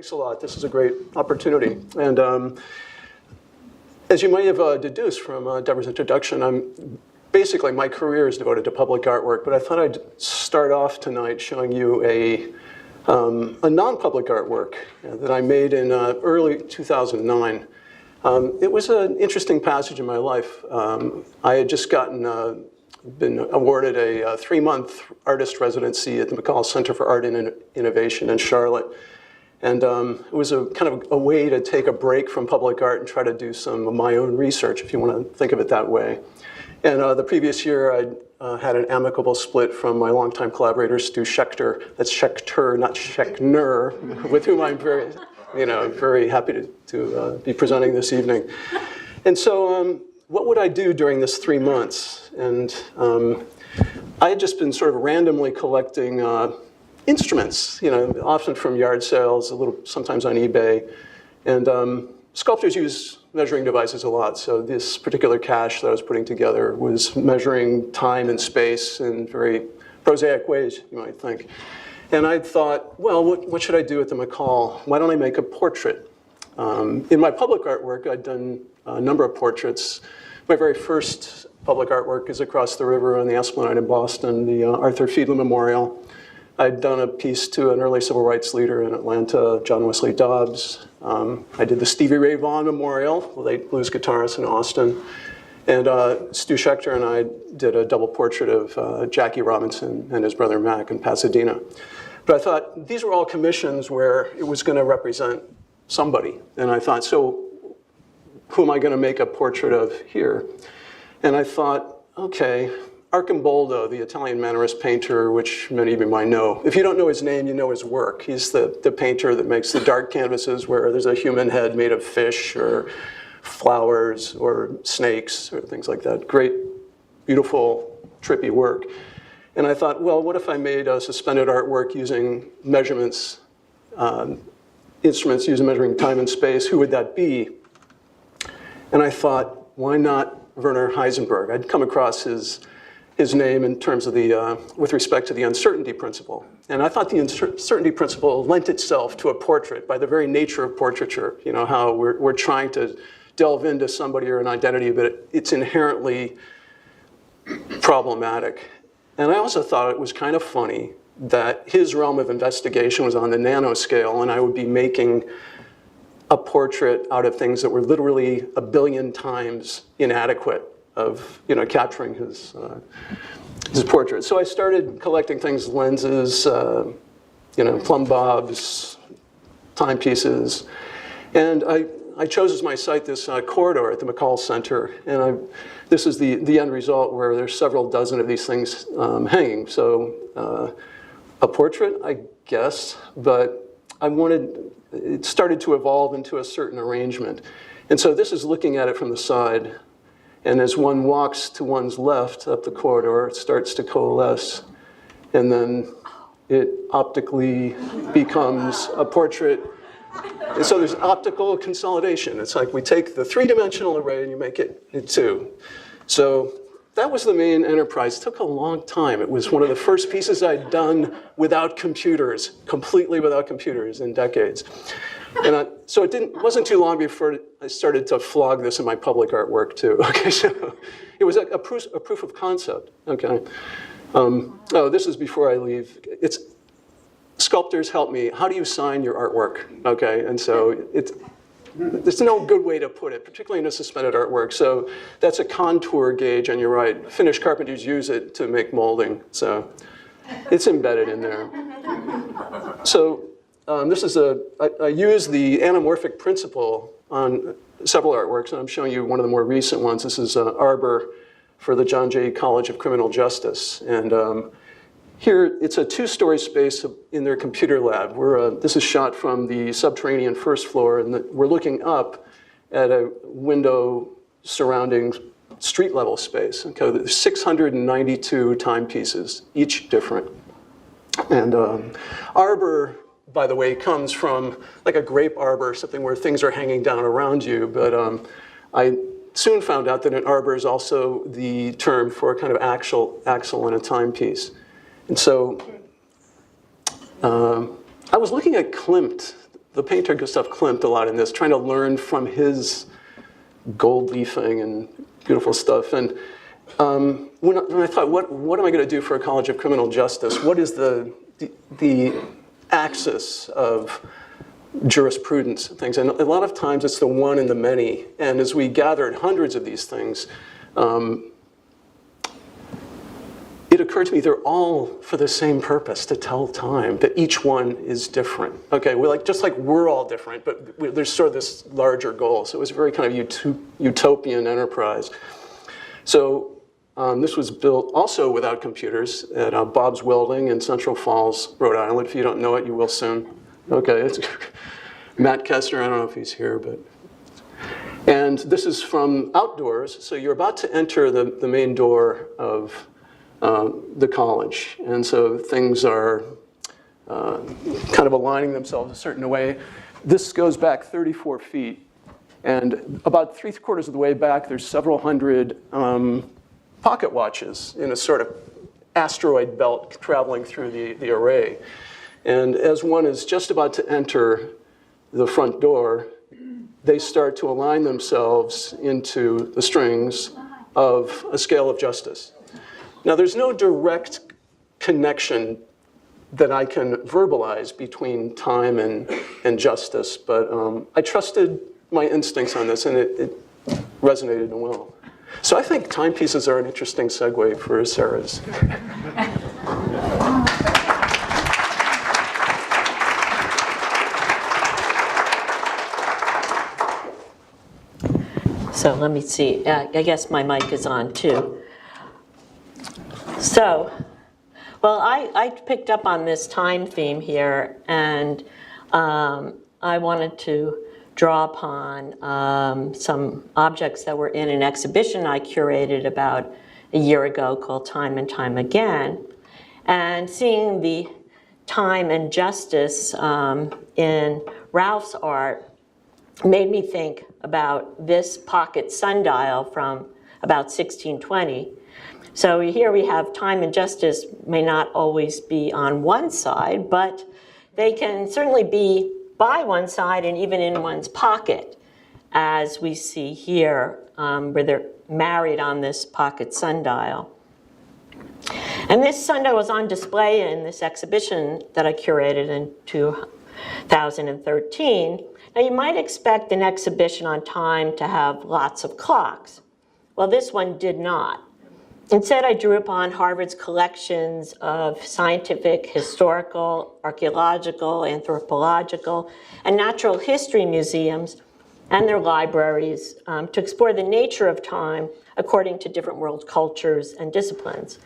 Thanks a lot. This is a great opportunity. And as you might have deduced from Deborah's introduction, basically my career is devoted to public artwork, but I thought I'd start off tonight showing you a non-public artwork that I made in early 2009. It was an interesting passage in my life. I had just been awarded a 3-month artist residency at the McCall Center for Art and Innovation in Charlotte. And it was a kind of a way to take a break from public art and try to do some of my own research, if you want to think of it that way. And the previous year, I had an amicable split from my longtime collaborator, Stu Schechner. That's Schechner, not Schechner, with whom I'm very happy to be presenting this evening. And so what would I do during this 3 months? And I had just been sort of randomly collecting instruments, often from yard sales, sometimes on eBay. And sculptors use measuring devices a lot, so this particular cache that I was putting together was measuring time and space in very prosaic ways, you might think. And I thought, well, what should I do at the McCall? Why don't I make a portrait? In my public artwork, I'd done a number of portraits. My very first public artwork is across the river on the Esplanade in Boston, the Arthur Fiedler Memorial. I'd done a piece to an early civil rights leader in Atlanta, John Wesley Dobbs. I did the Stevie Ray Vaughan Memorial, late blues guitarist in Austin. And Stu Schechner and I did a double portrait of Jackie Robinson and his brother Mac in Pasadena. But I thought these were all commissions where it was going to represent somebody. And I thought, so who am I going to make a portrait of here? And I thought, okay, Arcimboldo, the Italian Mannerist painter, which many of you might know. If you don't know his name, you know his work. He's the painter that makes the dark canvases where there's a human head made of fish or flowers or snakes or things like that. Great, beautiful, trippy work. And I thought, well, what if I made a suspended artwork using measurements, instruments using measuring time and space? Who would that be? And I thought, why not Werner Heisenberg? I'd come across his name in terms of with respect to the uncertainty principle. And I thought the uncertainty principle lent itself to a portrait by the very nature of portraiture. How we're trying to delve into somebody or an identity, but it's inherently problematic. And I also thought it was kind of funny that his realm of investigation was on the nanoscale, and I would be making a portrait out of things that were literally a billion times inadequate of capturing his portrait. So I started collecting things, lenses, plumb bobs, timepieces, and I chose as my site this corridor at the McCall Center, and this is the end result where there's several dozen of these things hanging. So a portrait, I guess, but it started to evolve into a certain arrangement. And so this is looking at it from the side. And as one walks to one's left up the corridor, it starts to coalesce. And then it optically becomes a portrait. And so there's optical consolidation. It's like we take the 3-dimensional array and you make it in 2. So that was the main enterprise. It took a long time. It was one of the first pieces I'd done without computers, completely without computers in decades. And so it wasn't too long before I started to flog this in my public artwork too. Okay, so it was a proof of concept. Okay. This is before I leave. It's sculptors help me. How do you sign your artwork? Okay, and so there's no good way to put it, particularly in a suspended artwork. So that's a contour gauge on your right. Finnish carpenters use it to make molding. So it's embedded in there. So I use the anamorphic principle on several artworks, and I'm showing you one of the more recent ones. This is Arbor for the John Jay College of Criminal Justice. And here, it's a 2-story space in their computer lab. This is shot from the subterranean first floor, and we're looking up at a window surrounding street level space. Okay, there's 692 timepieces, each different. And arbor, by the way, comes from like a grape arbor, something where things are hanging down around you. But I soon found out that an arbor is also the term for a kind of axle in a timepiece. And so I was looking at Klimt the painter Gustav Klimt a lot in this, trying to learn from his gold leafing and beautiful stuff. And when I thought, what am I going to do for a College of Criminal Justice? What is the axis of jurisprudence and things? And a lot of times it's the one and the many. And as we gathered hundreds of these things, it occurred to me they're all for the same purpose, to tell time, that each one is different. Okay, just like we're all different, but there's sort of this larger goal. So it was a very kind of utopian enterprise. So this was built also without computers at Bob's Welding in Central Falls, Rhode Island. If you don't know it, you will soon. Okay, it's Matt Kessner, I don't know if he's here, but. And this is from outdoors. So you're about to enter the main door of the college. And so things are kind of aligning themselves a certain way. This goes back 34 feet. And about 3/4 of the way back, there's several hundred pocket watches in a sort of asteroid belt traveling through the array. And as one is just about to enter the front door, they start to align themselves into the strings of a scale of justice. Now, there's no direct connection that I can verbalize between time and justice, but I trusted my instincts on this, and it resonated well. So I think timepieces are an interesting segue for Sara's. So let me see. I guess my mic is on too. So, well, I picked up on this time theme here, and I wanted to draw upon some objects that were in an exhibition I curated about a year ago called Time and Time Again. And seeing the time and justice in Ralph's art made me think about this pocket sundial from about 1620. So here we have time and justice may not always be on one side, but they can certainly be by one side and even in one's pocket, as we see here, where they're married on this pocket sundial. And this sundial was on display in this exhibition that I curated in 2013. Now, you might expect an exhibition on time to have lots of clocks. Well, this one did not. Instead, I drew upon Harvard's collections of scientific, historical, archaeological, anthropological, and natural history museums and their libraries to explore the nature of time according to different world cultures and disciplines.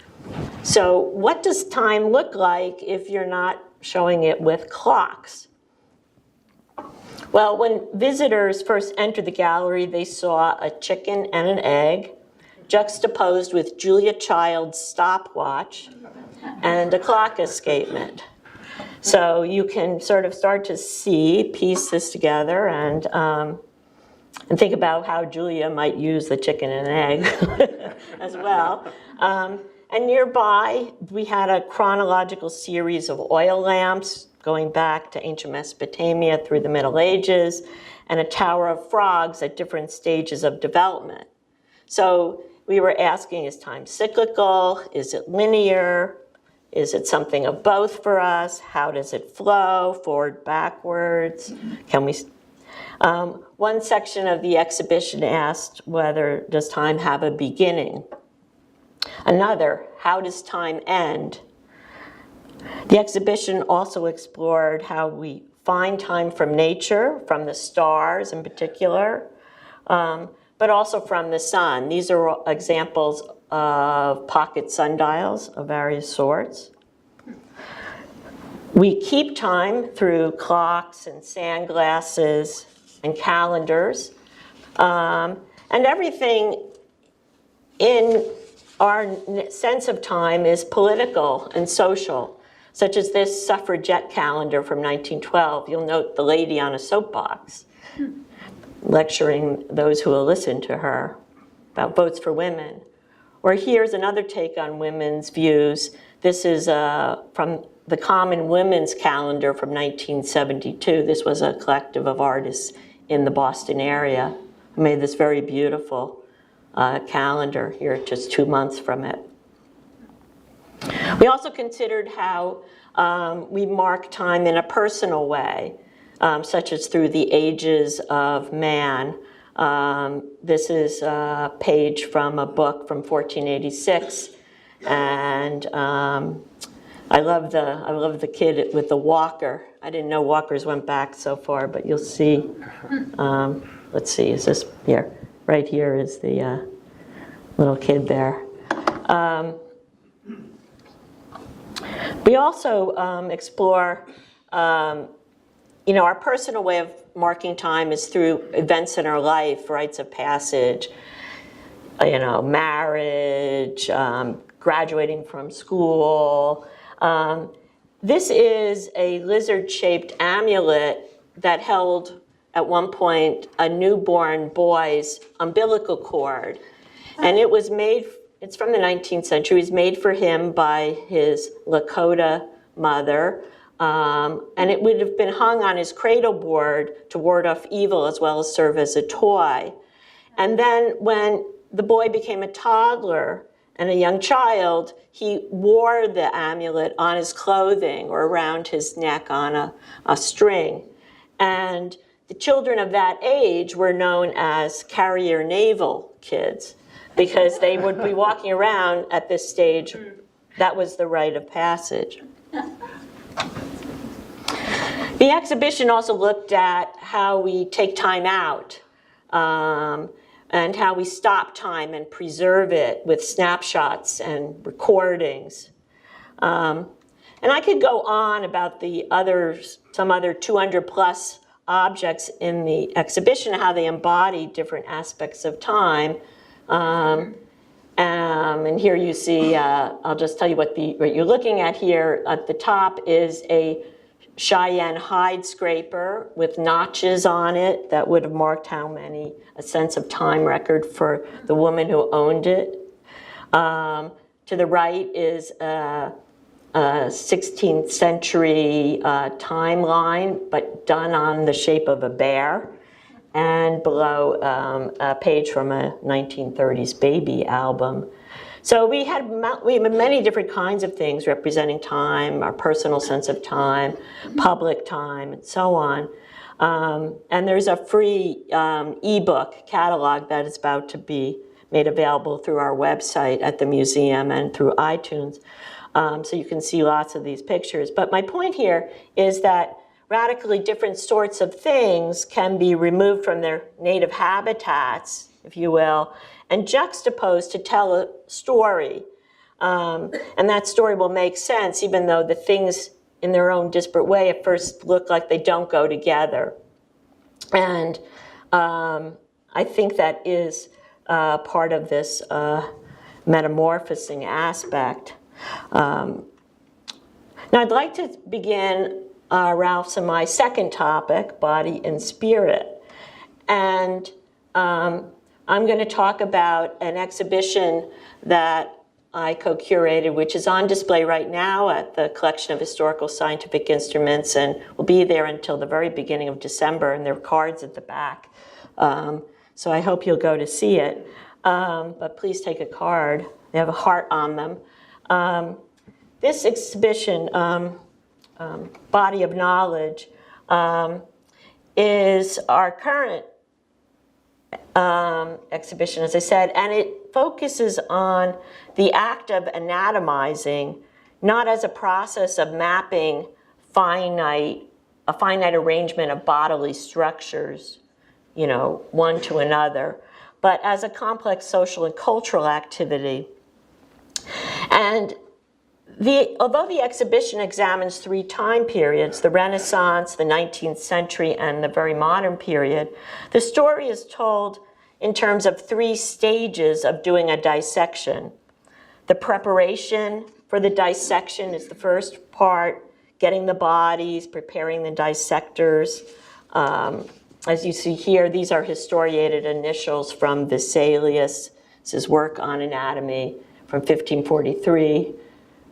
So what does time look like if you're not showing it with clocks? Well, when visitors first entered the gallery, they saw a chicken and an egg juxtaposed with Julia Child's stopwatch and a clock escapement. So you can sort of start to piece this together and think about how Julia might use the chicken and egg as well. And nearby, we had a chronological series of oil lamps going back to ancient Mesopotamia through the Middle Ages, and a tower of frogs at different stages of development. So we were asking, is time cyclical? Is it linear? Is it something of both for us? How does it flow, forward, backwards? Can we? One section of the exhibition asked whether does time have a beginning? Another, how does time end? The exhibition also explored how we find time from nature, from the stars in particular, but also from the sun. These are examples of pocket sundials of various sorts. We keep time through clocks and sandglasses and calendars. And everything in our sense of time is political and social, such as this suffragette calendar from 1912. You'll note the lady on a soapbox lecturing those who will listen to her about votes for women. Or here's another take on women's views. This is from the Common Women's Calendar from 1972. This was a collective of artists in the Boston area who made this very beautiful calendar here, just 2 months from it. We also considered how we mark time in a personal way, such as through the ages of man. This is a page from a book from 1486, and I love the kid with the walker. I didn't know walkers went back so far, but you'll see. Let's see, is this here? Right here is the little kid there. We also explore, our personal way of marking time is through events in our life, rites of passage, marriage, graduating from school. This is a lizard-shaped amulet that held, at one point, a newborn boy's umbilical cord. And it was made, it's from the 19th century, it was made for him by his Lakota mother. And it would have been hung on his cradle board to ward off evil as well as serve as a toy. And then when the boy became a toddler and a young child, he wore the amulet on his clothing or around his neck on a string. And the children of that age were known as carrier navel kids because they would be walking around at this stage. That was the rite of passage. The exhibition also looked at how we take time out and how we stop time and preserve it with snapshots and recordings. And I could go on about some other 200 plus objects in the exhibition, how they embody different aspects of time. And here you see, I'll just tell you what you're looking at here. At the top is a Cheyenne hide scraper with notches on it that would have marked a sense of time record for the woman who owned it. To the right is a 16th century timeline, but done on the shape of a bear. And below, a page from a 1930s baby album. So we had many different kinds of things representing time, our personal sense of time, public time, and so on. And there's a free ebook catalog that is about to be made available through our website at the museum and through iTunes. So you can see lots of these pictures. But my point here is that radically different sorts of things can be removed from their native habitats, if you will, and juxtaposed to tell a story. And that story will make sense even though the things in their own disparate way at first look like they don't go together. And I think that is part of this metamorphosing aspect. Now I'd like to begin Ralph's and my second topic, body and spirit. And I'm going to talk about an exhibition that I co-curated, which is on display right now at the Collection of Historical Scientific Instruments and will be there until the very beginning of December, and there are cards at the back. So I hope you'll go to see it. But please take a card. They have a heart on them. This exhibition, Body of Knowledge, is our current exhibition, as I said, and it focuses on the act of anatomizing, not as a process of mapping a finite arrangement of bodily structures, one to another, but as a complex social and cultural activity. And although the exhibition examines 3 time periods, the Renaissance, the 19th century, and the very modern period, the story is told in terms of 3 stages of doing a dissection. The preparation for the dissection is the first part, getting the bodies, preparing the dissectors. As you see here, these are historiated initials from Vesalius's work on anatomy from 1543,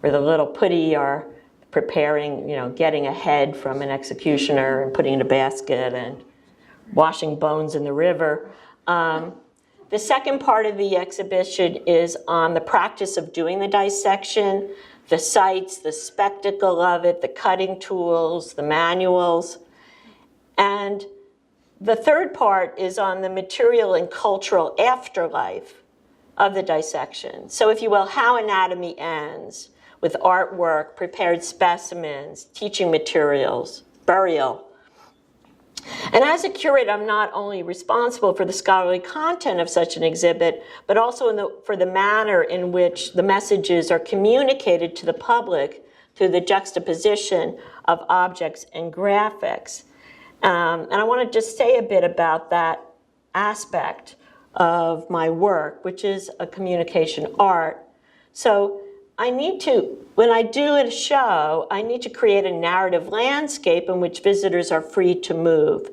where the little putti are preparing, getting a head from an executioner and putting it in a basket and washing bones in the river. The second part of the exhibition is on the practice of doing the dissection, the sites, the spectacle of it, the cutting tools, the manuals. And the third part is on the material and cultural afterlife of the dissection. So if you will, how anatomy ends with artwork, prepared specimens, teaching materials, burial. And as a curator, I'm not only responsible for the scholarly content of such an exhibit, but also for the manner in which the messages are communicated to the public through the juxtaposition of objects and graphics. And I want to just say a bit about that aspect of my work, which is a communication art. So when I do a show, I need to create a narrative landscape in which visitors are free to move.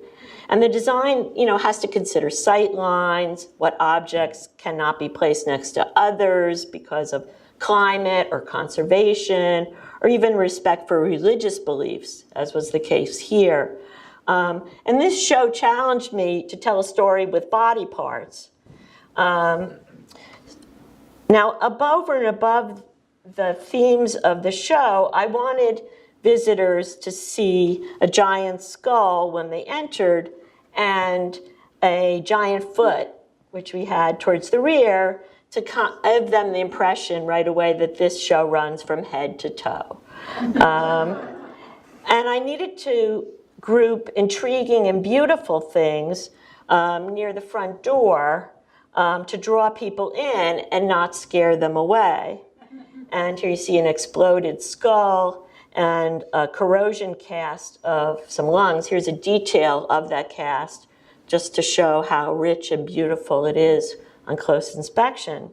And the design, has to consider sight lines, what objects cannot be placed next to others because of climate or conservation, or even respect for religious beliefs, as was the case here. And this show challenged me to tell a story with body parts. Now, over and above the themes of the show, I wanted visitors to see a giant skull when they entered and a giant foot, which we had towards the rear, to give them the impression right away that this show runs from head to toe. And I needed to group intriguing and beautiful things near the front door to draw people in and not scare them away. And here you see an exploded skull and a corrosion cast of some lungs. Here's a detail of that cast just to show how rich and beautiful it is on close inspection.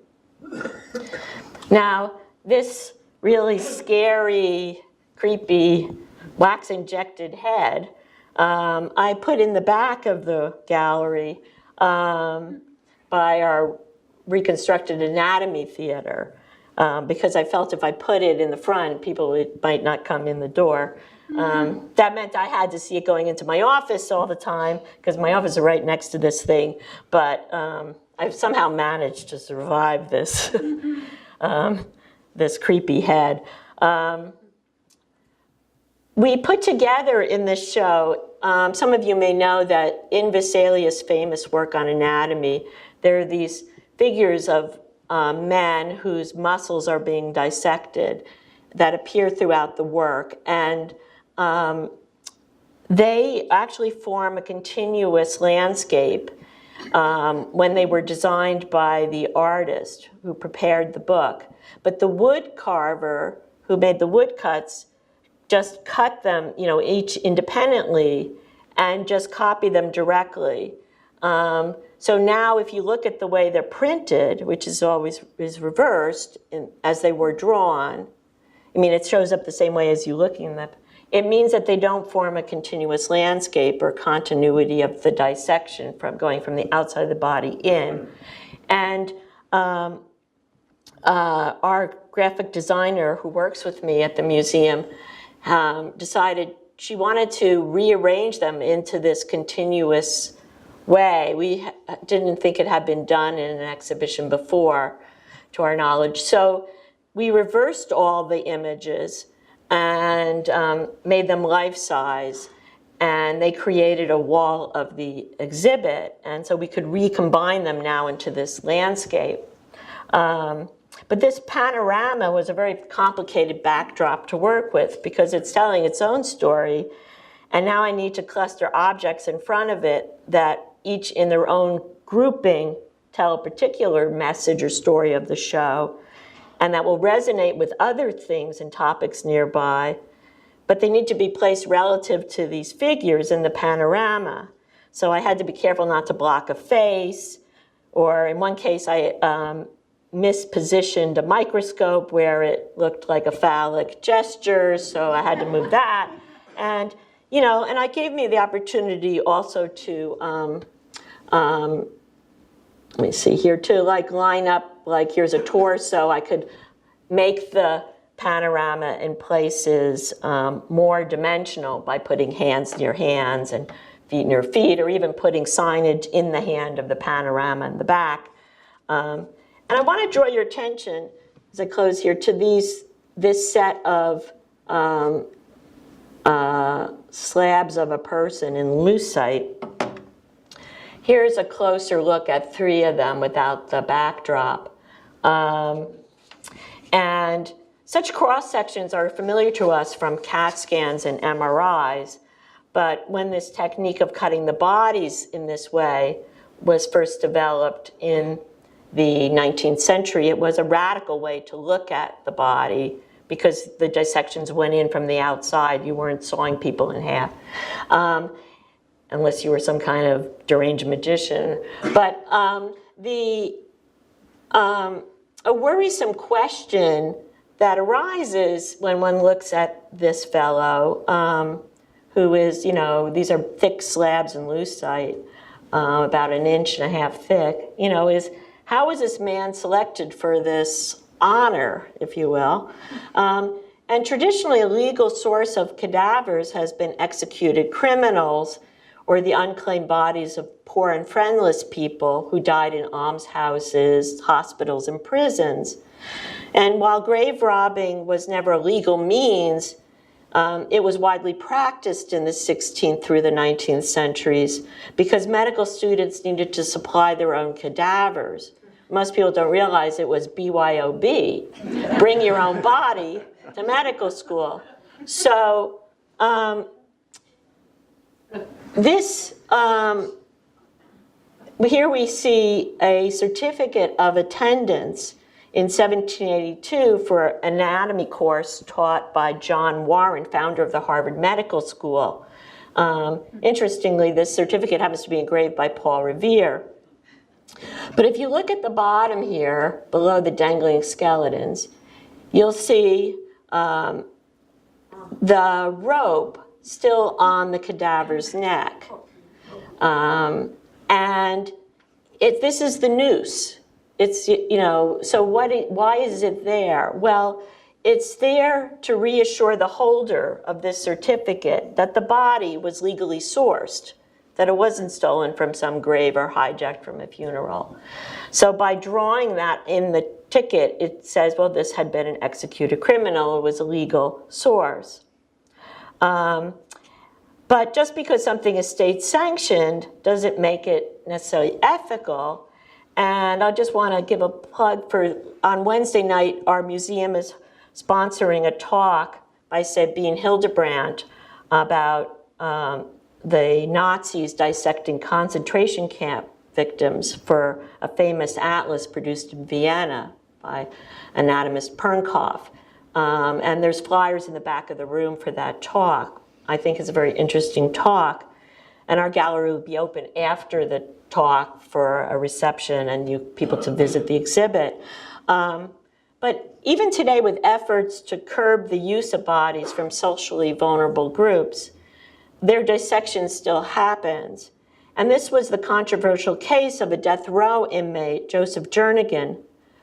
Now, this really scary, creepy, wax-injected head, I put in the back of the gallery by our reconstructed anatomy theater. Because I felt if I put it in the front, people might not come in the door. That meant I had to see it going into my office all the time, because my office is right next to this thing. But I've somehow managed to survive this, this creepy head. We put together in this show, some of you may know that in Vesalius' famous work on anatomy, there are these figures of men whose muscles are being dissected that appear throughout the work. And they actually form a continuous landscape when they were designed by the artist who prepared the book. But the wood carver who made the woodcuts just cut them, each independently and just copy them directly. So now if you look at the way they're printed, which is always reversed as they were drawn, it shows up the same way as you looking at them. It means that they don't form a continuous landscape or continuity of the dissection from going from the outside of the body in. And our graphic designer who works with me at the museum decided she wanted to rearrange them into this continuous way. We didn't think it had been done in an exhibition before, to our knowledge. So we reversed all the images and made them life-size. And they created a wall of the exhibit. And so we could recombine them now into this landscape. But this panorama was a very complicated backdrop to work with because it's telling its own story. And now I need to cluster objects in front of it that each in their own grouping tell a particular message or story of the show, and that will resonate with other things and topics nearby, but they need to be placed relative to these figures in the panorama. So I had to be careful not to block a face, or in one case I mispositioned a microscope where it looked like a phallic gesture, so I had to move that. And and it gave me the opportunity also to let me see here, to line up, here's a torso. I could make the panorama in places more dimensional by putting hands near hands and feet near feet, or even putting signage in the hand of the panorama in the back. And I want to draw your attention, as I close here, to this set of slabs of a person in lucite. Here's a closer look at 3 of them without the backdrop. And such cross-sections are familiar to us from CAT scans and MRIs, but when this technique of cutting the bodies in this way was first developed in the 19th century, it was a radical way to look at the body because the dissections went in from the outside. You weren't sawing people in half, unless you were some kind of deranged magician. But a worrisome question that arises when one looks at this fellow, who is, these are thick slabs in lucite, about 1.5 inches thick, is how was this man selected for this honor, if you will? And traditionally, a legal source of cadavers has been executed criminals or the unclaimed bodies of poor and friendless people who died in almshouses, hospitals, and prisons. And while grave robbing was never a legal means, it was widely practiced in the 16th through the 19th centuries because medical students needed to supply their own cadavers. Most people don't realize it was BYOB, bring your own body to medical school. So here we see a certificate of attendance in 1782 for an anatomy course taught by John Warren, founder of the Harvard Medical School. Interestingly, this certificate happens to be engraved by Paul Revere. But if you look at the bottom here, below the dangling skeletons, you'll see the rope still on the cadaver's neck. And this is the noose. It's, so why is it there? Well, it's there to reassure the holder of this certificate that the body was legally sourced, that it wasn't stolen from some grave or hijacked from a funeral. So by drawing that in the ticket, it says, well, this had been an executed criminal, it was a legal source. But just because something is state-sanctioned doesn't make it necessarily ethical. And I just want to give a plug for, on Wednesday night, our museum is sponsoring a talk by Sabine Hildebrandt about the Nazis dissecting concentration camp victims for a famous atlas produced in Vienna by anatomist Pernkopf. And there's flyers in the back of the room for that talk. I think it's a very interesting talk. And our gallery will be open after the talk for a reception and people to visit the exhibit. But even today, with efforts to curb the use of bodies from socially vulnerable groups, their dissection still happens. And this was the controversial case of a death row inmate, Joseph Jernigan,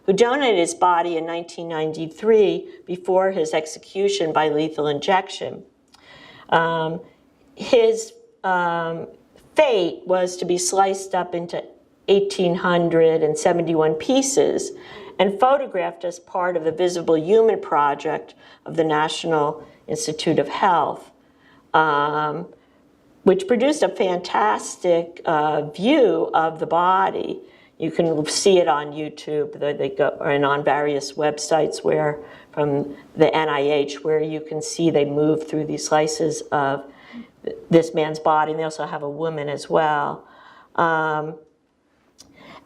who donated his body in 1993 before his execution by lethal injection. His fate was to be sliced up into 1,871 pieces and photographed as part of the Visible Human Project of the National Institute of Health, which produced a fantastic view of the body. You can see it on YouTube, and on various websites where, from the NIH, where you can see they move through these slices of this man's body, and they also have a woman as well.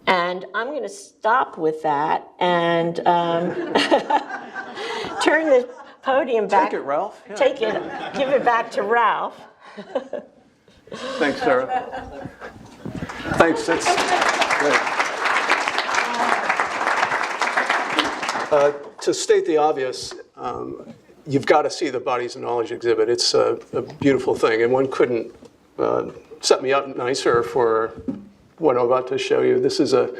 And I'm going to stop with that and turn the podium back. Take it, Ralph. Yeah. Take it, give it back to Ralph. Thanks, Sarah. Thanks, that's great. To state the obvious, you've got to see the Bodies and Knowledge exhibit. It's a beautiful thing, and one couldn't set me up nicer for what I'm about to show you. This is a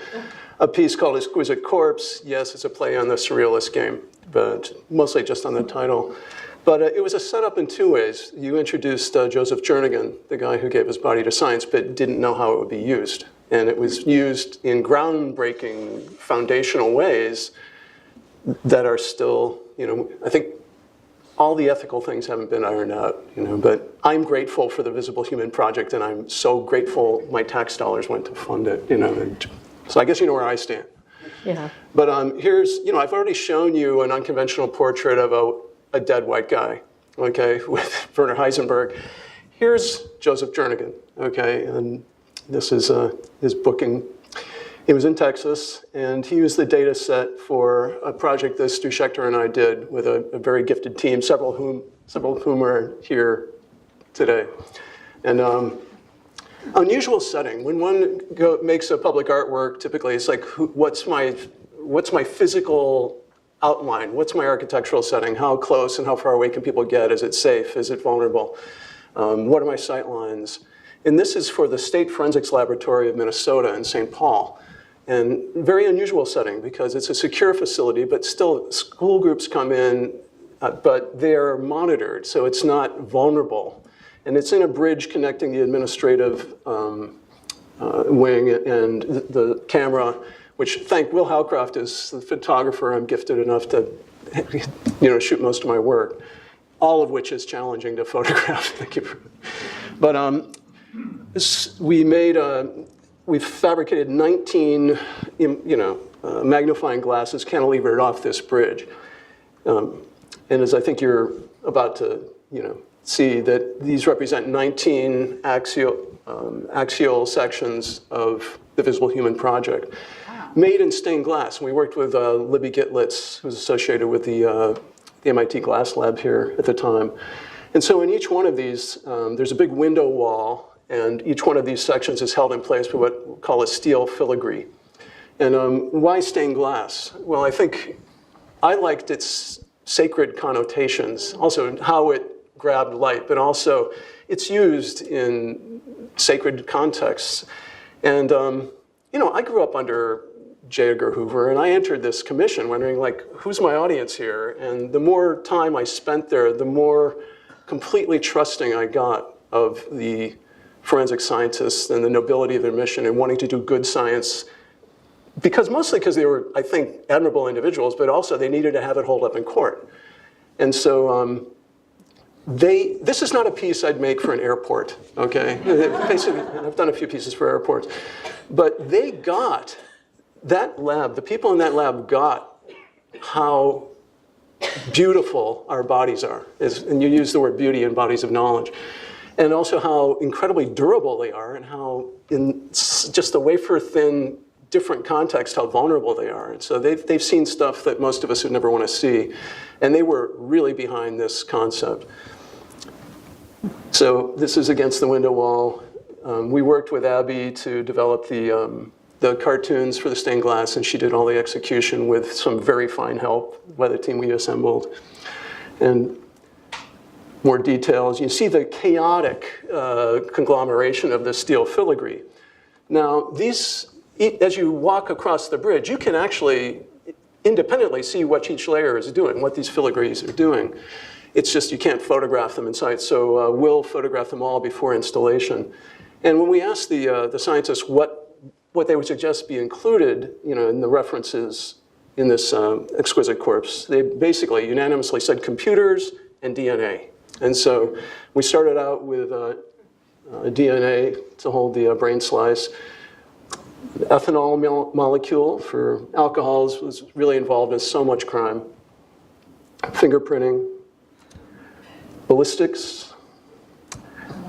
piece called Exquisite Corpse. Yes, it's a play on the Surrealist game. but mostly just on the title. But it was a setup in two ways. You introduced Joseph Jernigan, the guy who gave his body to science, but didn't know how it would be used. And it was used in groundbreaking, foundational ways that are still, I think all the ethical things haven't been ironed out, but I'm grateful for the Visible Human Project, and I'm so grateful my tax dollars went to fund it, So I guess you know where I stand. Yeah. But here's, I've already shown you an unconventional portrait of a dead white guy, okay, with Werner Heisenberg. Here's Joseph Jernigan, okay, and this is his booking. He was in Texas, and he used the data set for a project that Stu Schechner and I did with a very gifted team, several of whom are here today. And unusual setting. When one makes a public artwork, typically it's like, what's my physical outline? What's my architectural setting? How close and how far away can people get? Is it safe? Is it vulnerable? What are my sight lines? And this is for the State Forensics Laboratory of Minnesota in St. Paul. And very unusual setting because it's a secure facility, but still school groups come in, but they're monitored, so it's not vulnerable. And it's in a bridge connecting the administrative wing and the camera, which, thank Will Howcroft is the photographer. I'm gifted enough to shoot most of my work, all of which is challenging to photograph. Thank you. But we fabricated 19, magnifying glasses cantilevered off this bridge. And as I think you're about to, see that these represent 19 axial sections of the Visible Human Project, made in stained glass. And we worked with Libby Gitlitz, who's associated with the MIT Glass Lab here at the time. And so in each one of these, there's a big window wall, and each one of these sections is held in place by what we'll call a steel filigree. And why stained glass? Well, I think I liked its sacred connotations, also how it grabbed light, but also it's used in sacred contexts. And, I grew up under J. Edgar Hoover, and I entered this commission wondering, who's my audience here? And the more time I spent there, the more completely trusting I got of the forensic scientists and the nobility of their mission and wanting to do good science, mostly because they were, I think, admirable individuals, but also they needed to have it hold up in court. And so this is not a piece I'd make for an airport, okay? Basically, I've done a few pieces for airports. But they got, that lab, the people in that lab got how beautiful our bodies are. And you use the word beauty in bodies of knowledge. And also how incredibly durable they are and how in just a wafer-thin different context, how vulnerable they are. And so they've seen stuff that most of us would never want to see. And they were really behind this concept. So this is against the window wall. We worked with Abby to develop the cartoons for the stained glass, and she did all the execution with some very fine help by the team we assembled. And more details. You see the chaotic conglomeration of the steel filigree. Now, these, as you walk across the bridge, you can actually independently see what each layer is doing, what these filigrees are doing. It's just you can't photograph them in sight, so we'll photograph them all before installation. And when we asked the scientists what they would suggest be included, in the references in this exquisite corpse, they basically unanimously said computers and DNA. And so we started out with DNA to hold the brain slice. The ethanol molecule for alcohols was really involved in so much crime. Fingerprinting, ballistics,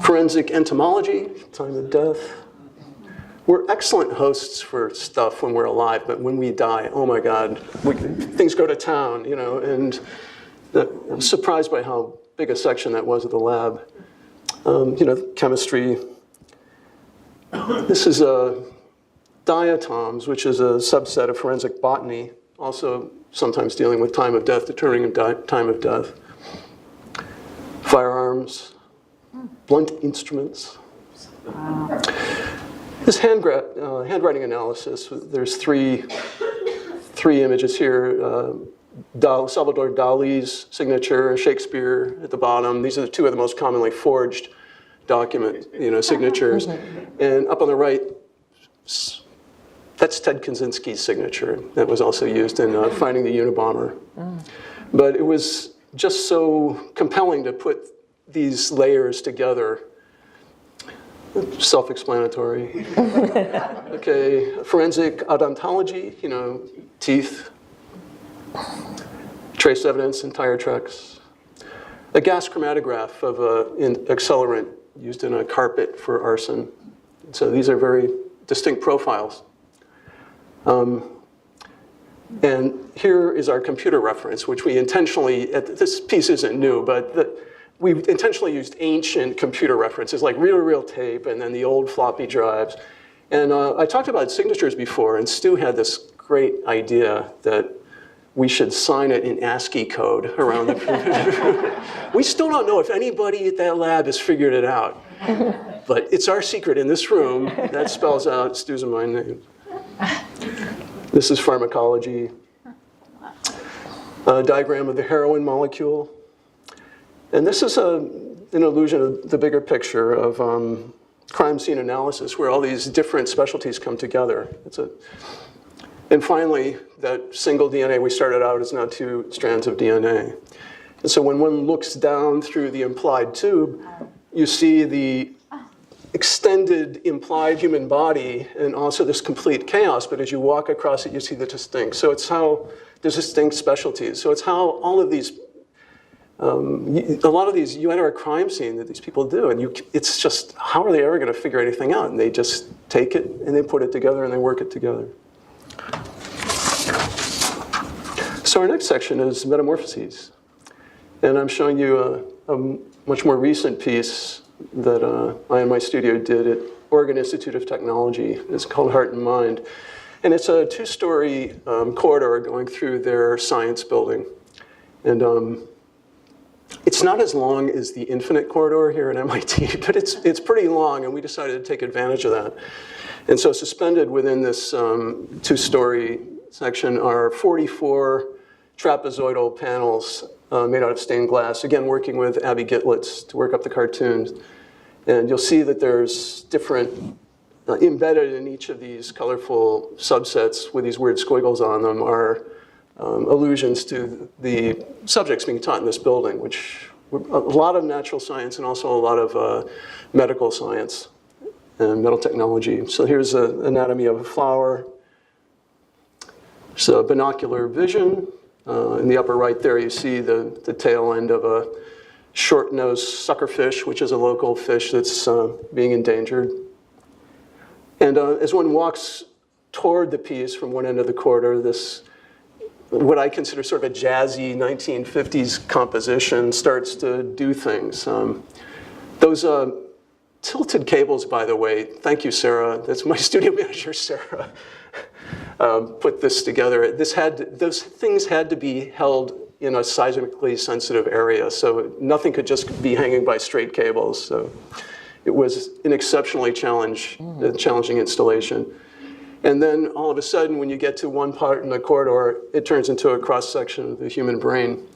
forensic entomology, time of death. We're excellent hosts for stuff when we're alive, but when we die, oh my God, things go to town, and I'm surprised by how big a section that was of the lab. Chemistry. This is diatoms, which is a subset of forensic botany, also sometimes dealing with time of death, determining time of death. Firearms, blunt instruments. Wow. This handwriting analysis, there's three images here. Salvador Dali's signature, Shakespeare at the bottom. These are the two of the most commonly forged document, signatures. And up on the right, that's Ted Kaczynski's signature that was also used in finding the Unabomber. But it was just so compelling to put these layers together. Self-explanatory. Okay, forensic odontology, teeth, trace evidence in tire tracks. A gas chromatograph of an accelerant used in a carpet for arson. So these are very distinct profiles. And here is our computer reference, which we intentionally, this piece isn't new, but we intentionally used ancient computer references like reel-to-reel tape and then the old floppy drives. And I talked about signatures before, and Stu had this great idea that we should sign it in ASCII code around the We still don't know if anybody at that lab has figured it out. But it's our secret in this room. That spells out Stu's and my name. This is pharmacology. A diagram of the heroin molecule. And this is an illusion of the bigger picture of crime scene analysis, where all these different specialties come together. And finally, that single DNA we started out is now 2 strands of DNA. And so when one looks down through the implied tube, you see the extended implied human body and also this complete chaos, but as you walk across it, you see the distinct. So it's how there's distinct specialties. So it's how all of these, a lot of these, you enter a crime scene that these people do, and it's just, how are they ever going to figure anything out? And they just take it, and they put it together, and they work it together. So our next section is metamorphoses. And I'm showing you a much more recent piece that I and my studio did at Oregon Institute of Technology. It's called Heart and Mind. And it's a 2-story corridor going through their science building. And it's not as long as the Infinite Corridor here at MIT, but it's pretty long, and we decided to take advantage of that. And so suspended within this 2-story section are 44 trapezoidal panels made out of stained glass, again working with Abby Gitlitz to work up the cartoons. And you'll see that there's different, embedded in each of these colorful subsets with these weird squiggles on them are allusions to the subjects being taught in this building, which were a lot of natural science and also a lot of medical science and metal technology. So here's an anatomy of a flower. So binocular vision. In the upper right there, you see the tail end of a short-nosed suckerfish, which is a local fish that's being endangered. And as one walks toward the piece from one end of the corridor, this, what I consider sort of a jazzy 1950s composition, starts to do things. Those tilted cables, by the way, thank you, Sarah. That's my studio manager, Sarah. Put this together. Those things had to be held in a seismically sensitive area, so nothing could just be hanging by straight cables. So it was an exceptionally challenging installation. And then all of a sudden, when you get to one part in the corridor, it turns into a cross-section of the human brain.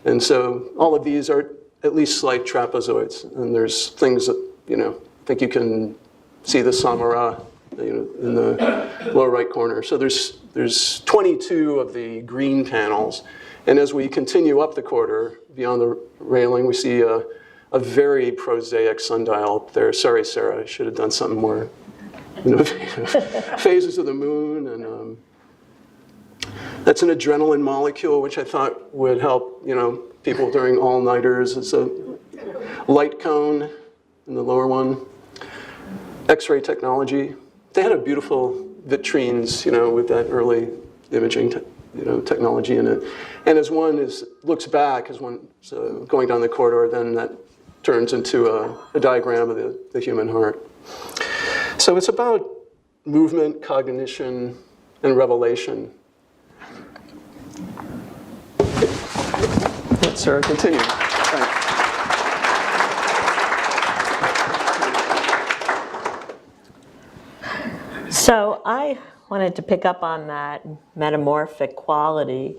And so all of these are at least slight trapezoids. And there's things that, I think you can see the Samara in the lower right corner. So there's 22 of the green panels. And as we continue up the corridor, beyond the railing, we see a very prosaic sundial up there. Sorry, Sarah, I should have done something more. Phases of the moon. And that's an adrenaline molecule, which I thought would help people during all-nighters. It's a light cone in the lower one. X-ray technology. They had a beautiful vitrines, with that early imaging, technology in it. And as one looks back, as one's going down the corridor, then that turns into a diagram of the human heart. So it's about movement, cognition, and revelation. Let Sarah continue. Thanks. So I wanted to pick up on that metamorphic quality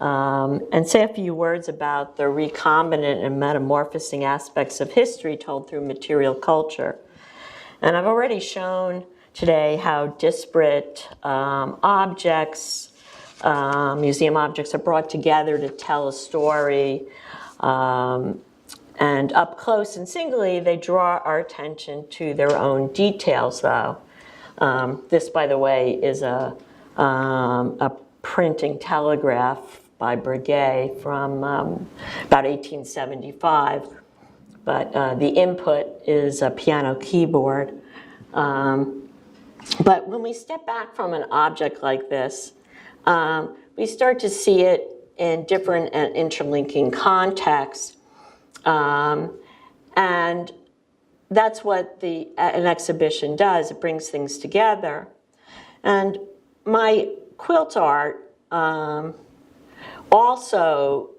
and say a few words about the recombinant and metamorphosing aspects of history told through material culture. And I've already shown today how disparate objects, museum objects, are brought together to tell a story. And up close and singly, they draw our attention to their own details, though. This, by the way, is a printing telegraph by Breguet from about 1875. But the input is a piano keyboard. But when we step back from an object like this, we start to see it in different and interlinking contexts. And that's what an exhibition does. It brings things together. And my quilt art also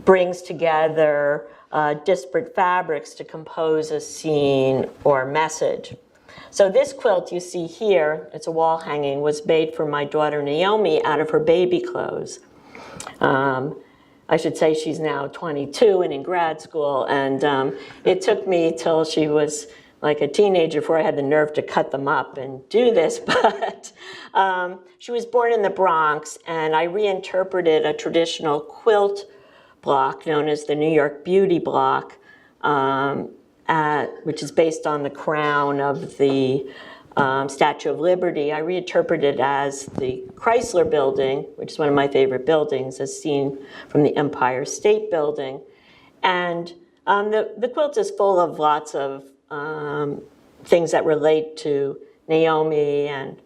brings together disparate fabrics to compose a scene or message. So this quilt you see here, it's a wall hanging, was made for my daughter Naomi out of her baby clothes. I should say she's now 22 and in grad school, and it took me till she was like a teenager before I had the nerve to cut them up and do this, but she was born in the Bronx, and I reinterpreted a traditional quilt block known as the New York Beauty block, which is based on the crown of the Statue of Liberty. I reinterpreted it as the Chrysler Building, which is one of my favorite buildings, as seen from the Empire State Building. And the quilt is full of lots of things that relate to Naomi and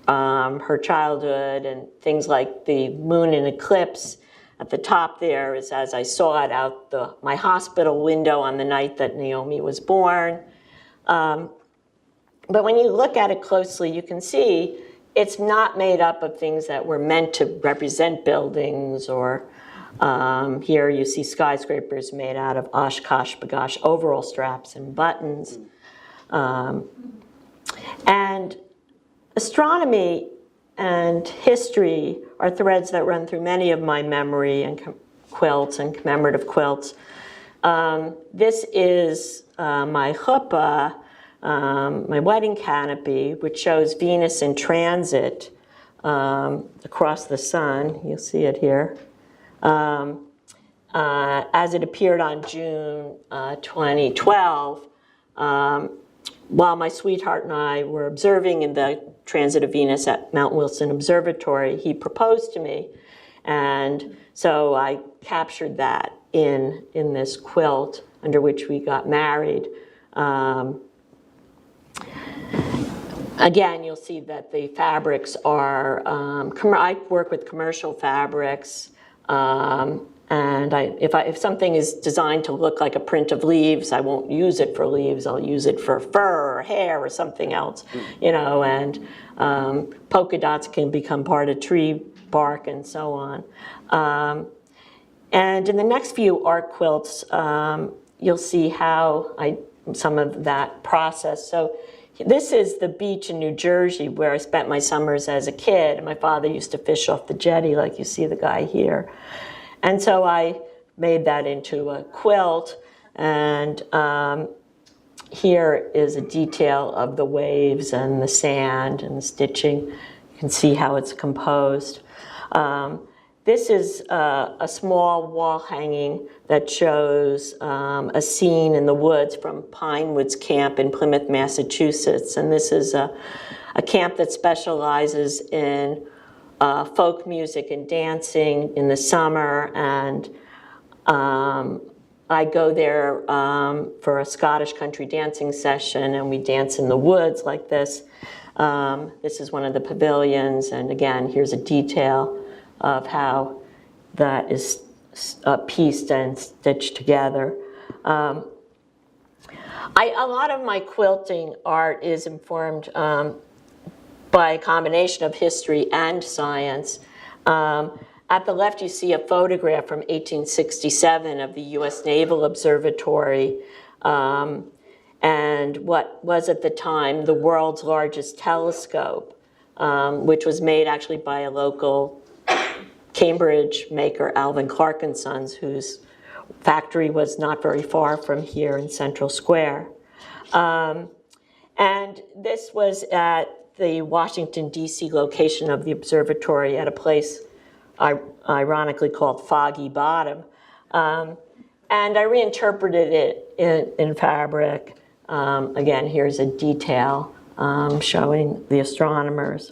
her childhood, and things like the moon in eclipse. At the top there is as I saw it out my hospital window on the night that Naomi was born. But when you look at it closely, you can see it's not made up of things that were meant to represent buildings, or here you see skyscrapers made out of Oshkosh Bagosh overall straps and buttons. And astronomy and history are threads that run through many of my memory and quilts and commemorative quilts. This is my chuppah, my wedding canopy, which shows Venus in transit across the sun. You'll see it here. As it appeared on June 2012, while my sweetheart and I were observing in the transit of Venus at Mount Wilson Observatory, he proposed to me. And so I captured that in this quilt under which we got married. Again, you'll see that the fabrics are, I work with commercial fabrics, and if something is designed to look like a print of leaves, I won't use it for leaves. I'll use it for fur or hair or something else, and polka dots can become part of tree bark and so on. And in the next few art quilts, you'll see how some of that process. So this is the beach in New Jersey where I spent my summers as a kid. My father used to fish off the jetty, like you see the guy here. And so I made that into a quilt, and here is a detail of the waves and the sand and the stitching. You can see how it's composed. This is a small wall hanging that shows a scene in the woods from Pine Woods Camp in Plymouth, Massachusetts. And this is a camp that specializes in folk music and dancing in the summer. And I go there for a Scottish country dancing session, and we dance in the woods like this. This is one of the pavilions. And again, here's a detail of how that is pieced and stitched together. A lot of my quilting art is informed by a combination of history and science. At the left, you see a photograph from 1867 of the U.S. Naval Observatory, and what was at the time the world's largest telescope, which was made actually by a local Cambridge maker Alvin Clark and Sons, whose factory was not very far from here in Central Square. And this was at the Washington, D.C. location of the observatory at a place ironically called Foggy Bottom. And I reinterpreted it in fabric. Again, here's a detail showing the astronomers.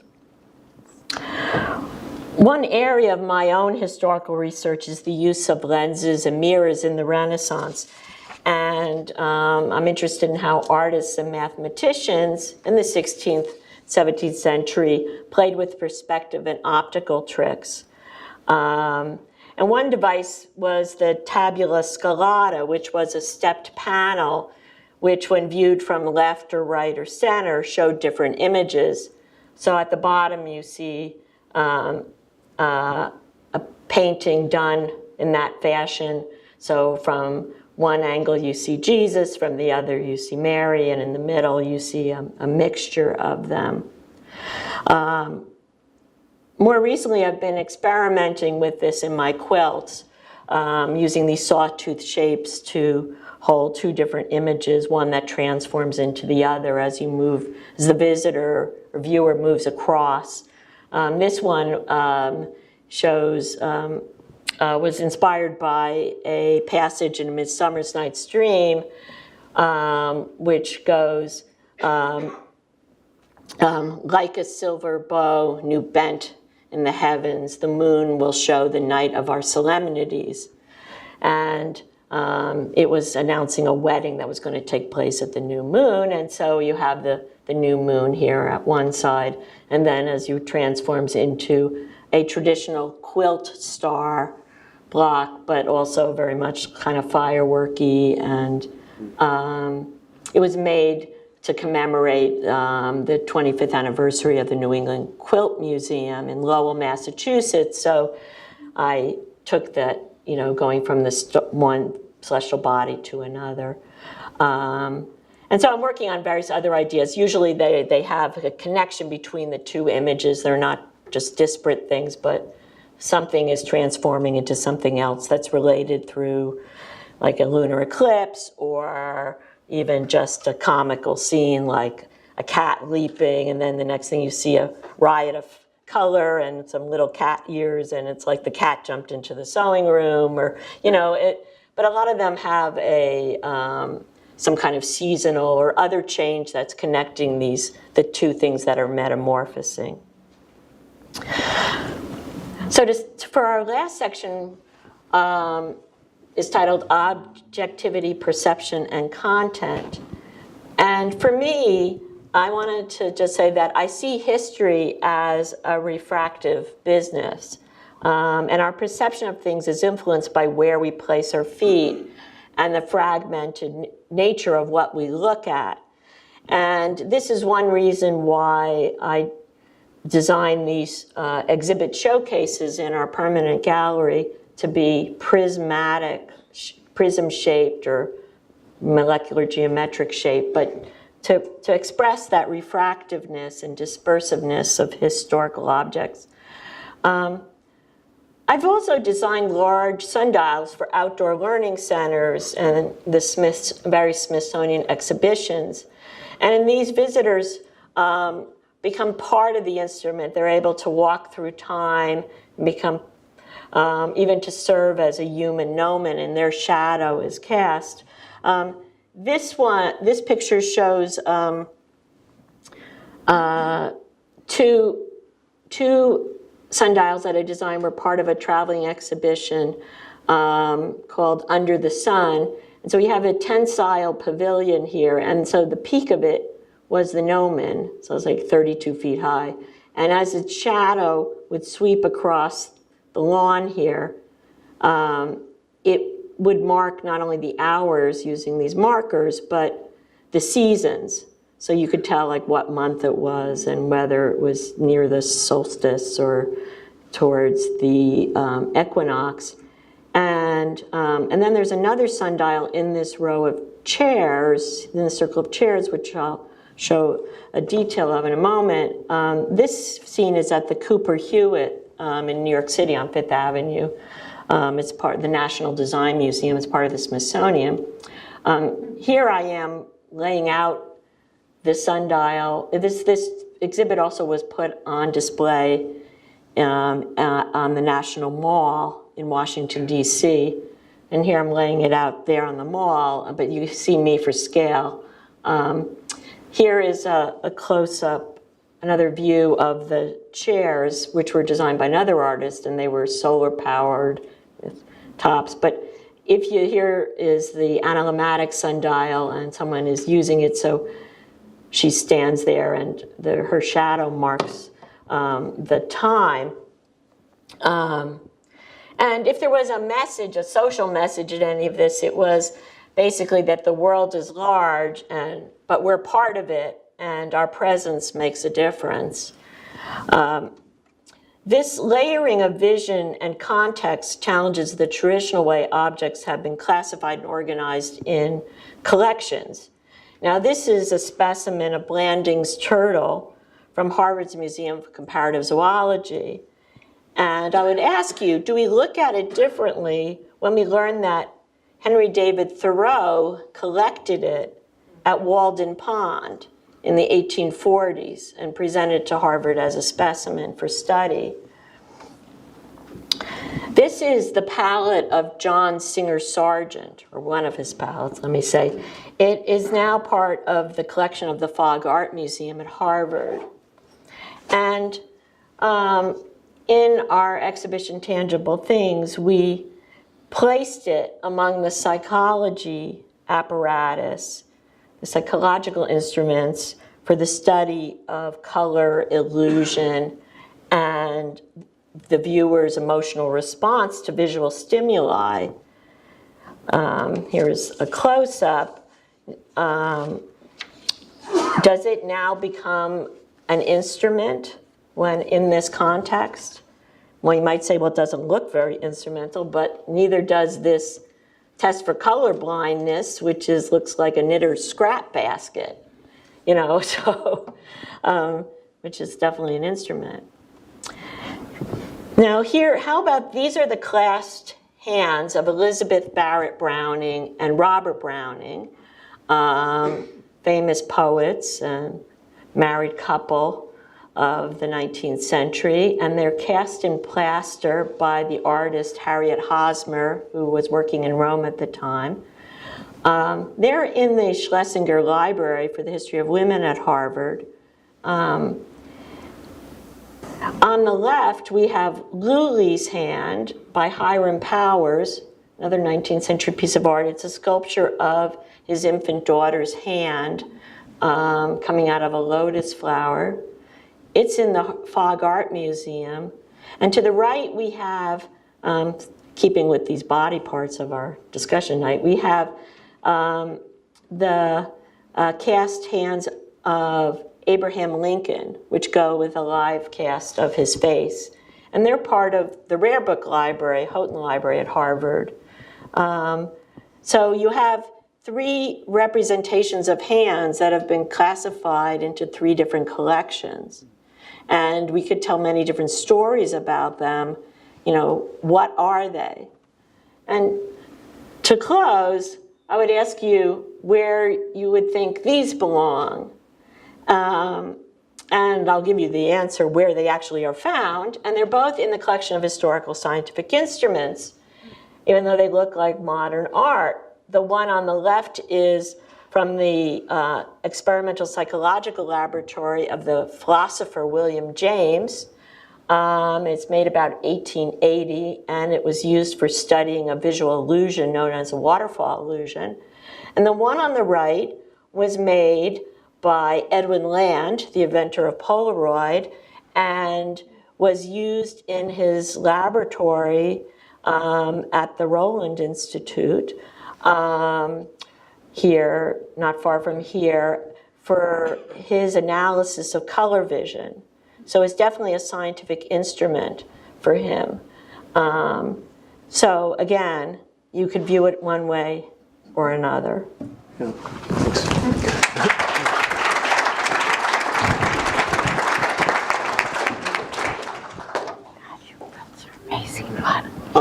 One area of my own historical research is the use of lenses and mirrors in the Renaissance. And I'm interested in how artists and mathematicians in the 16th, 17th century played with perspective and optical tricks. And one device was the tabula scalata, which was a stepped panel, which when viewed from left or right or center showed different images. So at the bottom you see a painting done in that fashion. So from one angle you see Jesus, from the other you see Mary, and in the middle you see a mixture of them. More recently I've been experimenting with this in my quilts, using these sawtooth shapes to hold two different images, one that transforms into the other as you move, as the visitor or viewer moves across. This one shows, was inspired by a passage in Midsummer Night's Dream, which goes, like a silver bow new bent in the heavens, the moon will show the night of our solemnities. And it was announcing a wedding that was going to take place at the new moon, and so you have the new moon here at one side, and then as you transforms into a traditional quilt star block, but also very much kind of fireworky, and it was made to commemorate the 25th anniversary of the New England Quilt Museum in Lowell, Massachusetts. So I took that, you know, going from this one celestial body to another. And so I'm working on various other ideas. Usually they have a connection between the two images. They're not just disparate things, but something is transforming into something else that's related through like a lunar eclipse, or even just a comical scene like a cat leaping, and then the next thing you see a riot of color and some little cat ears, and it's like the cat jumped into the sewing room, or, you know, but a lot of them have a some kind of seasonal or other change that's connecting the two things that are metamorphosing. So for our last section is titled Objectivity, Perception, and Content. And for me, I wanted to just say that I see history as a refractive business. And our perception of things is influenced by where we place our feet and the fragmented nature of what we look at. And this is one reason why I designed these exhibit showcases in our permanent gallery to be prismatic, prism-shaped or molecular geometric shape, but to express that refractiveness and dispersiveness of historical objects. I've also designed large sundials for outdoor learning centers and the various Smithsonian exhibitions. And in these, visitors become part of the instrument. They're able to walk through time and become, even to serve as a human gnomon, and their shadow is cast. This picture shows two sundials that I designed were part of a traveling exhibition called Under the Sun. And so we have a tensile pavilion here, and so the peak of it was the gnomon, so it's like 32 feet high. And as its shadow would sweep across the lawn here, it would mark not only the hours using these markers, but the seasons. So you could tell like what month it was and whether it was near the solstice or towards the equinox. And then there's another sundial in this row of chairs, in the circle of chairs, which I'll show a detail of in a moment. This scene is at the Cooper Hewitt in New York City on Fifth Avenue. It's part of the National Design Museum. It's part of the Smithsonian. Here I am laying out the sundial. This exhibit also was put on display on the National Mall in Washington, D.C. And here I'm laying it out there on the mall, but you see me for scale. Here is a close-up, another view of the chairs, which were designed by another artist, and they were solar-powered with tops. But here is the analematic sundial, and someone is using it, so she stands there, and her shadow marks the time. And if there was a message, a social message in any of this, it was basically that the world is large, but we're part of it, and our presence makes a difference. This layering of vision and context challenges the traditional way objects have been classified and organized in collections. Now, this is a specimen of Blanding's turtle from Harvard's Museum of Comparative Zoology. And I would ask you, do we look at it differently when we learn that Henry David Thoreau collected it at Walden Pond in the 1840s and presented it to Harvard as a specimen for study? This is the palette of John Singer Sargent, or one of his palettes, let me say. It is now part of the collection of the Fogg Art Museum at Harvard. And in our exhibition, Tangible Things, we placed it among the psychology apparatus, the psychological instruments for the study of color, illusion, and the viewer's emotional response to visual stimuli. Here's a close-up. Does it now become an instrument when in this context? Well, you might say, well, it doesn't look very instrumental, but neither does this test for color blindness, which looks like a knitter's scrap basket, so, which is definitely an instrument. Now here, how about these are the clasped hands of Elizabeth Barrett Browning and Robert Browning, famous poets and married couple of the 19th century, and they're cast in plaster by the artist Harriet Hosmer, who was working in Rome at the time. They're in the Schlesinger Library for the History of Women at Harvard. On the left, we have Lully's Hand by Hiram Powers, another 19th century piece of art. It's a sculpture of his infant daughter's hand coming out of a lotus flower. It's in the Fogg Art Museum. And to the right, we have, keeping with these body parts of our discussion night, we have the cast hands of Abraham Lincoln, which go with a live cast of his face. And they're part of the Rare Book Library, Houghton Library at Harvard. So you have 3 representations of hands that have been classified into 3 different collections. And we could tell many different stories about them. What are they? And to close, I would ask you where you would think these belong. And I'll give you the answer where they actually are found. And they're both in the collection of historical scientific instruments, even though they look like modern art. The one on the left is from the Experimental Psychological Laboratory of the philosopher William James. It's made about 1880, and it was used for studying a visual illusion known as a waterfall illusion. And the one on the right was made by Edwin Land, the inventor of Polaroid, and was used in his laboratory at the Roland Institute here, not far from here, for his analysis of color vision. So it's definitely a scientific instrument for him. So again, you could view it one way or another. Yeah. Thanks.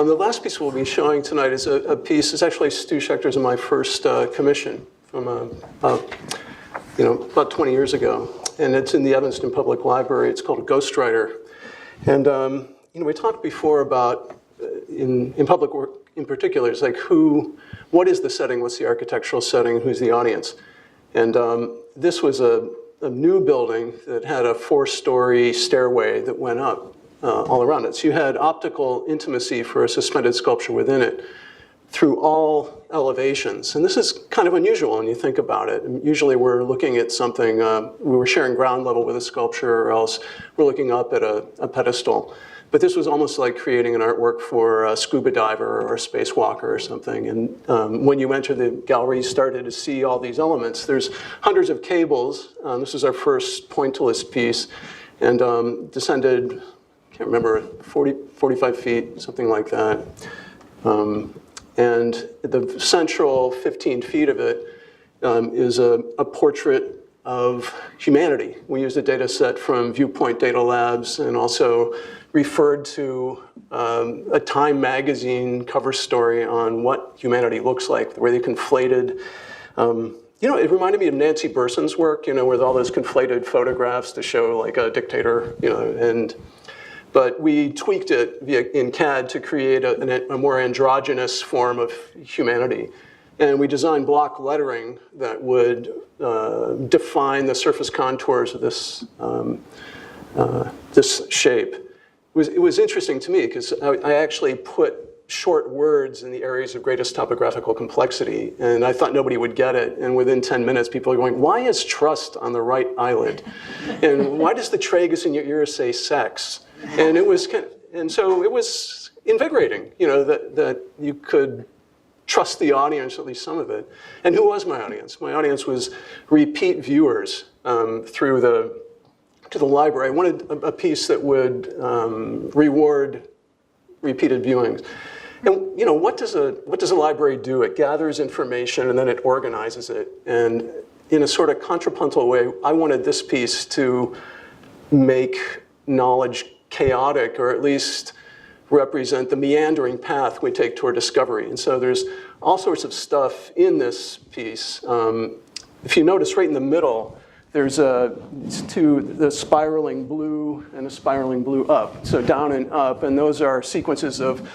The last piece we'll be showing tonight is a piece. It's actually Stu Schechter's and my first commission from about 20 years ago, and it's in the Evanston Public Library. It's called Ghostwriter, and we talked before about in public work in particular. It's like what is the setting? What's the architectural setting? Who's the audience? And this was a new building that had a 4-story stairway that went up all around it. So you had optical intimacy for a suspended sculpture within it through all elevations. And this is kind of unusual when you think about it. Usually we're looking at something, we were sharing ground level with a sculpture, or else we're looking up at a pedestal. But this was almost like creating an artwork for a scuba diver or a spacewalker or something. And when you enter the gallery, you started to see all these elements. There's hundreds of cables. This is our first pointillist piece, and descended, I can't remember, 45 feet, something like that. And the central 15 feet of it is a portrait of humanity. We used a data set from Viewpoint Data Labs, and also referred to a Time magazine cover story on what humanity looks like, where they conflated. It reminded me of Nancy Burson's work, with all those conflated photographs to show like a dictator, but we tweaked it in CAD to create a more androgynous form of humanity. And we designed block lettering that would define the surface contours of this shape. It was interesting to me because I actually put short words in the areas of greatest topographical complexity, and I thought nobody would get it. And within 10 minutes, people are going, "Why is trust on the right eyelid? And why does the tragus in your ear say sex?" And so it was invigorating, that you could trust the audience, at least some of it. And who was my audience? My audience was repeat viewers to the library. I wanted a piece that would reward repeated viewings. And what does a library do? It gathers information and then it organizes it. And in a sort of contrapuntal way, I wanted this piece to make knowledge chaotic, or at least represent the meandering path we take toward discovery. And so there's all sorts of stuff in this piece. If you notice right in the middle, there's the spiraling blue and a spiraling blue up, so down and up, and those are sequences of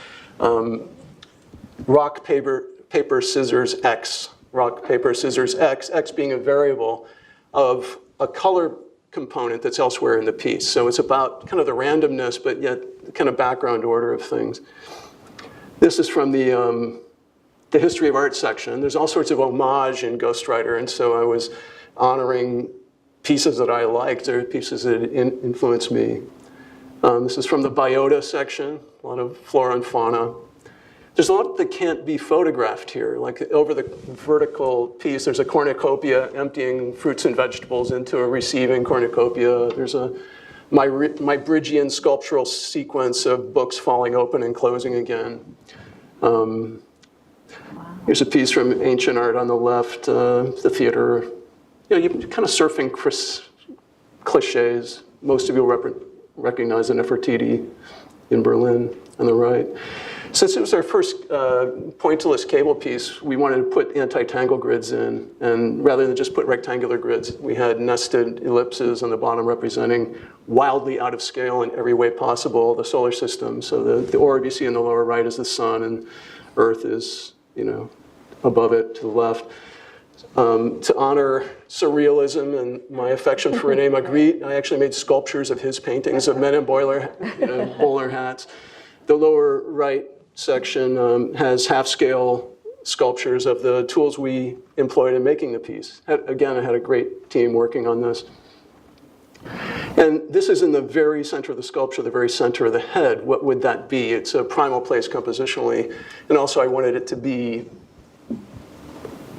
rock, paper, scissors, X. Rock, paper, scissors, X being a variable of a color component that's elsewhere in the piece. So it's about kind of the randomness, but yet the kind of background order of things. This is from the history of art section. There's all sorts of homage in Ghostwriter, and so I was honoring pieces that I liked, or pieces that influenced me. This is from the biota section, a lot of flora and fauna. There's a lot that can't be photographed here. Like over the vertical piece, there's a cornucopia emptying fruits and vegetables into a receiving cornucopia. There's a Mybrigian sculptural sequence of books falling open and closing again. Here's a piece from ancient art on the left, the theater. You're kind of surfing cliches. Most of you will recognize the Nefertiti in Berlin on the right. Since it was our first pointillist cable piece, we wanted to put anti-tangle grids in, and rather than just put rectangular grids, we had nested ellipses on the bottom representing wildly out of scale in every way possible the solar system. So the orb you see in the lower right is the sun, and Earth is, above it to the left. To honor surrealism and my affection for René Magritte, I actually made sculptures of his paintings of men in bowler hats. The lower right section has half-scale sculptures of the tools we employed in making the piece. Again, I had a great team working on this. And this is in the very center of the sculpture, the very center of the head. What would that be? It's a primal place compositionally. And also I wanted it to be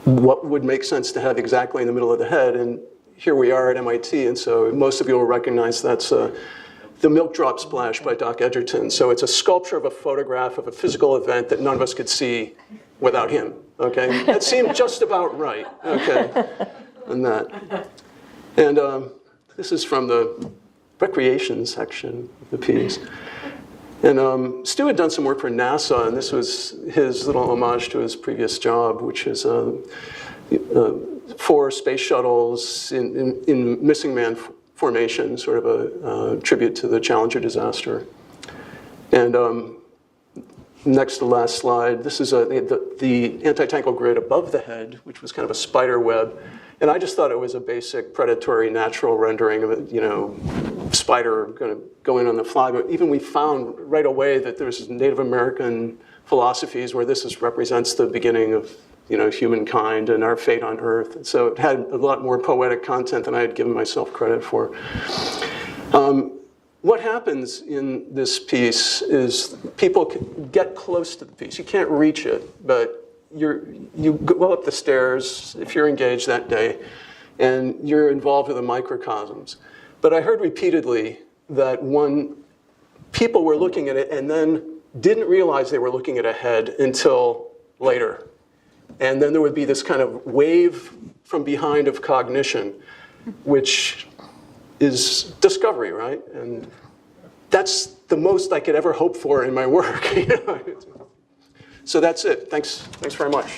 what would make sense to have exactly in the middle of the head. And here we are at MIT, and so most of you will recognize that's the Milk Drop Splash by Doc Edgerton. So it's a sculpture of a photograph of a physical event that none of us could see without him, okay? That seemed just about right, okay, and that. And this is from the recreation section of the piece. And Stu had done some work for NASA, and this was his little homage to his previous job, which is 4 space shuttles in missing man formation, sort of a tribute to the Challenger disaster. And next to last slide, this is the anti-tangle grid above the head, which was kind of a spider web. And I just thought it was a basic predatory natural rendering of a, spider going to go in on the fly. But even we found right away that there's Native American philosophies where this represents the beginning of humankind and our fate on Earth. And so it had a lot more poetic content than I had given myself credit for. What happens in this piece is people get close to the piece. You can't reach it, but you go up the stairs if you're engaged that day, and you're involved with the microcosms. But I heard repeatedly that people were looking at it and then didn't realize they were looking at a head until later. And then there would be this kind of wave from behind of cognition, which is discovery, right? And that's the most I could ever hope for in my work. So that's it. Thanks very much.